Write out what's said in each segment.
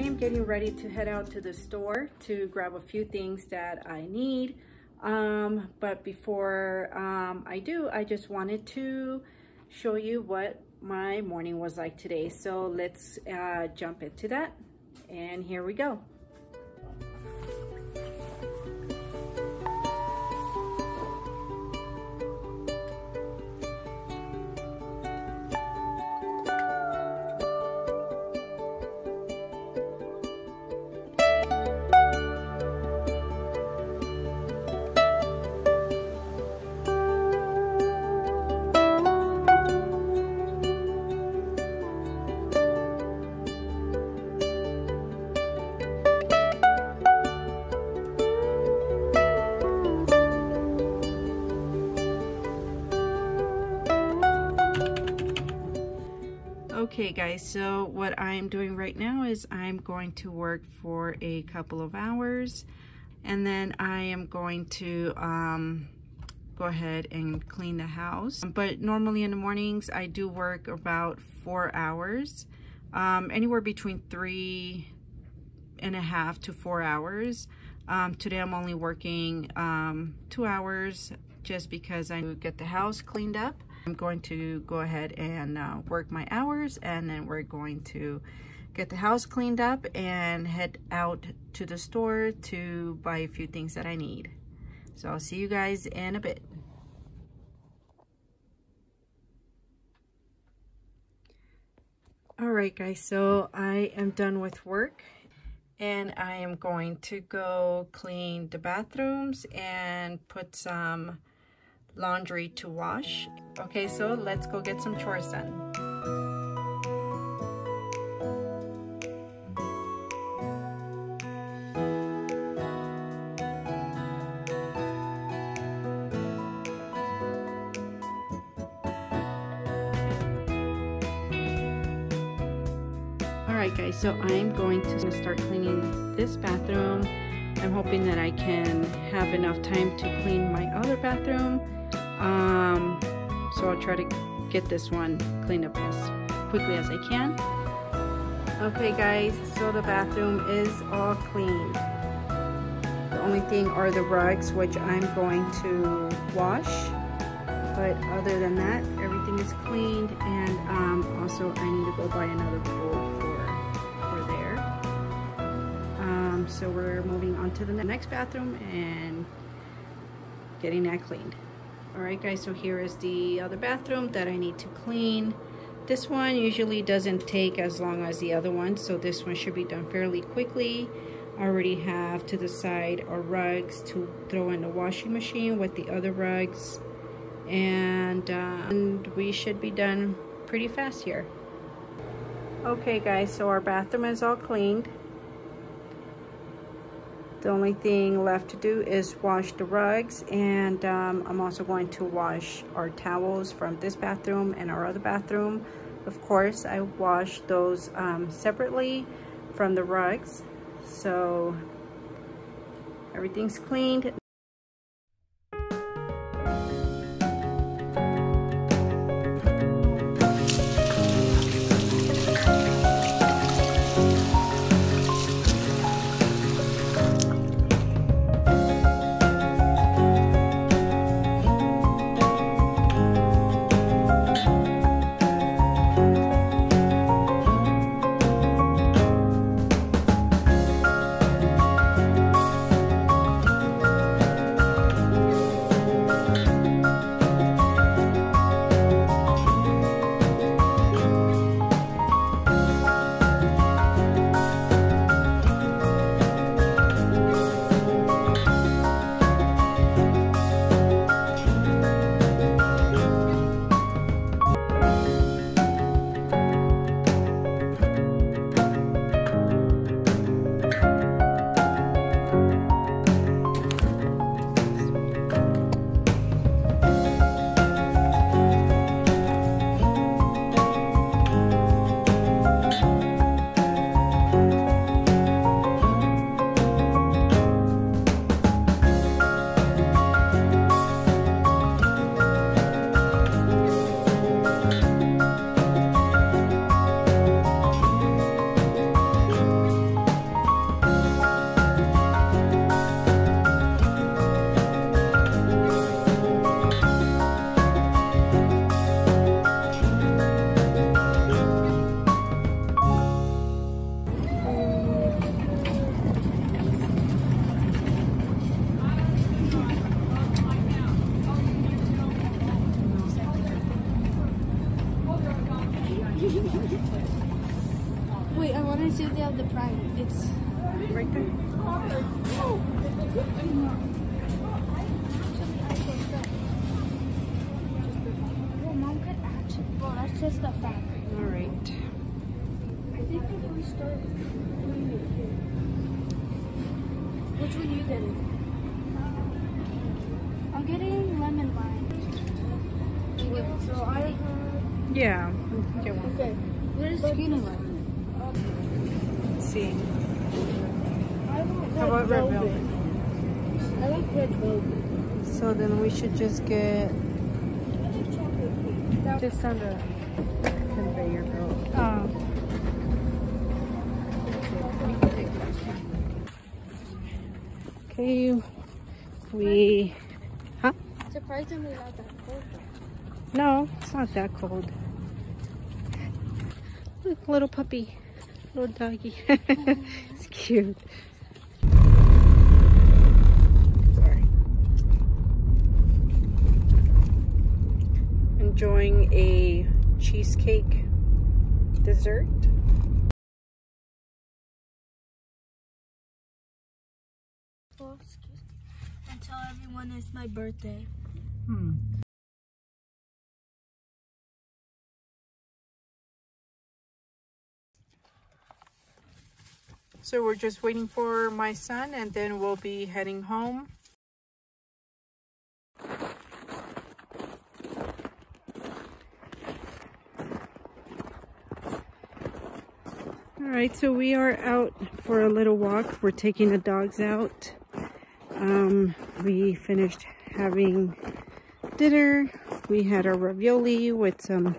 am getting ready to head out to the store to grab a few things that I need. But before I do, I just wanted to show you what my morning was like today. So let's jump into that, and here we go. Okay guys, so what I'm doing right now is I'm going to work for a couple of hours, and then I am going to go ahead and clean the house. But normally in the mornings I do work about 4 hours, anywhere between 3.5 to 4 hours. Today I'm only working 2 hours just because I get the house cleaned up. I'm going to go ahead and work my hours, and then we're going to get the house cleaned up and head out to the store to buy a few things that I need. So I'll see you guys in a bit. All right guys, so I am done with work and I am going to go clean the bathrooms and put some laundry to wash. Okay, so let's go get some chores done. Alright guys, so I'm going to start cleaning this bathroom. I'm hoping that I can have enough time to clean my other bathroom. So I'll try to get this one cleaned up as quickly as I can. Okay guys, so the bathroom is all cleaned. The only thing are the rugs, which I'm going to wash. But other than that, everything is cleaned, and also I need to go buy another bowl for there. So we're moving on to the next bathroom and getting that cleaned. Alright guys, so here is the other bathroom that I need to clean. This one usually doesn't take as long as the other one, so this one should be done fairly quickly. I already have to the side our rugs to throw in the washing machine with the other rugs, and we should be done pretty fast here. Okay guys, so our bathroom is all cleaned. The only thing left to do is wash the rugs, and I'm also going to wash our towels from this bathroom and our other bathroom. Of course, I wash those separately from the rugs, so everything's cleaned. Wait, I want to see if they have the prime. It's right there. Well, Mom could actually. Well, that's just the fact. All right. I think if we start. Which one are you getting? I'm getting lemon lime. So I. Yeah, get one. Okay. What is skinny lime? Let's see. How about red velvet? I like red velvet. So then we should just get just on the conveyor belt. Okay, we, huh? Surprisingly not that cold. No, it's not that cold. Look, little puppy, little doggy. It's cute. Sorry. Enjoying a cheesecake dessert. Oh, excuse me. And tell everyone it's my birthday. So we're just waiting for my son and then we'll be heading home. All right, so we are out for a little walk. We're taking the dogs out. We finished having dinner. We had our ravioli with some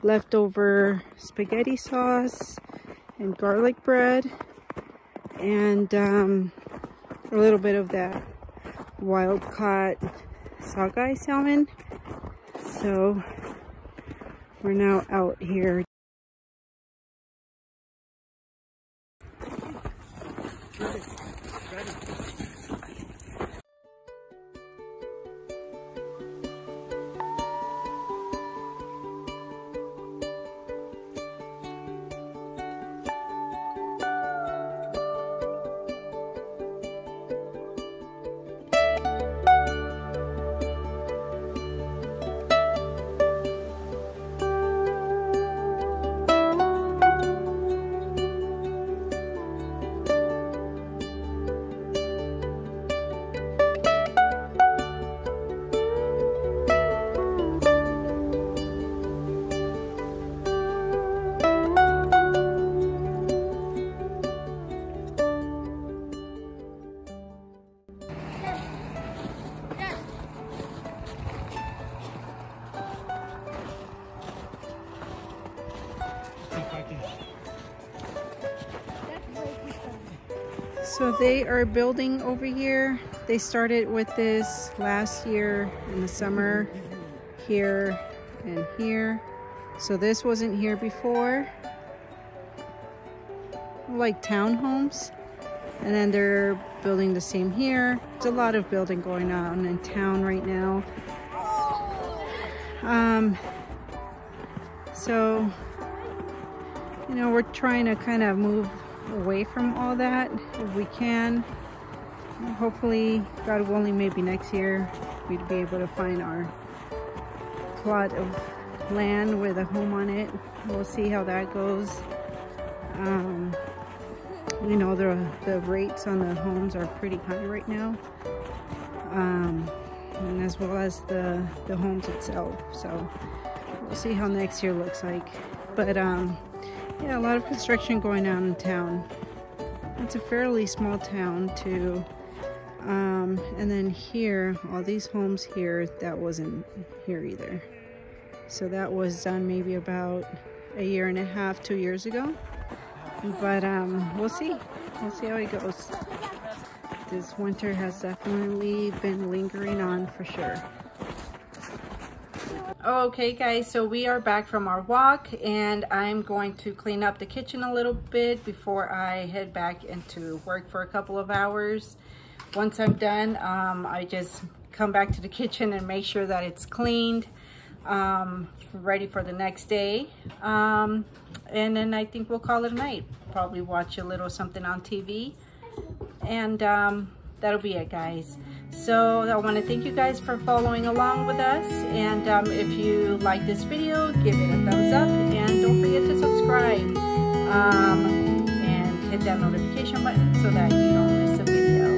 leftover spaghetti sauce and garlic bread. And a little bit of that wild caught sockeye salmon. So we're now out here. So they are building over here. They started with this last year in the summer, here and here. So this wasn't here before. Like townhomes. And then they're building the same here. There's a lot of building going on in town right now. So, you know, we're trying to kind of move away from all that if we can. Hopefully, God willing, maybe next year we'd be able to find our plot of land with a home on it. We'll see how that goes. You know, the rates on the homes are pretty high right now, and as well as the homes itself. So we'll see how next year looks like. But yeah, a lot of construction going on in town. It's a fairly small town too. And then here, all these homes here, that wasn't here either. So that was done maybe about a year and a half, 2 years ago. But we'll see. We'll see how it goes. This winter has definitely been lingering on for sure. Okay guys, so we are back from our walk and I'm going to clean up the kitchen a little bit before I head back into work for a couple of hours. Once I'm done, I just come back to the kitchen and make sure that it's cleaned. ready for the next day. And then I think we'll call it a night. Probably watch a little something on TV. And that'll be it, guys. So I want to thank you guys for following along with us. And if you like this video, give it a thumbs up. And don't forget to subscribe. And hit that notification button so that you don't miss a video.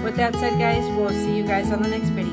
With that said, guys, we'll see you guys on the next video.